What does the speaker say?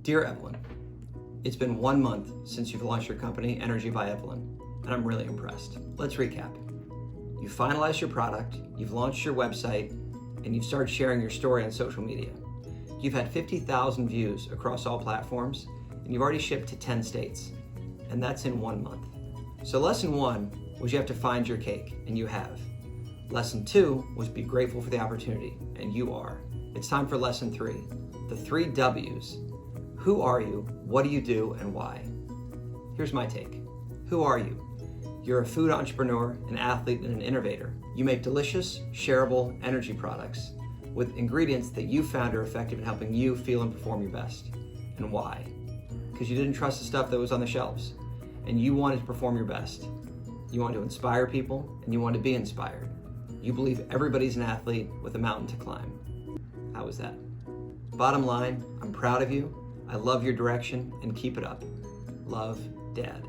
Dear Evelyn, it's been 1 month since you've launched your company, Energy by Evelyn, and I'm really impressed. Let's recap. You've finalized your product, you've launched your website, and you've started sharing your story on social media. You've had 50,000 views across all platforms, and you've already shipped to 10 states, and that's in 1 month. So lesson 1 was you have to find your cake, and you have. Lesson 2 was be grateful for the opportunity, and you are. It's time for lesson 3, the 3 W's. Who are you, what do you do, and why? Here's my take. Who are you? You're a food entrepreneur, an athlete, and an innovator. You make delicious, shareable energy products with ingredients that you found are effective in helping you feel and perform your best. And why? Because you didn't trust the stuff that was on the shelves, and you wanted to perform your best. You want to inspire people, and you want to be inspired. You believe everybody's an athlete with a mountain to climb. How was that? Bottom line, I'm proud of you. I love your direction, and keep it up. Love, Dad.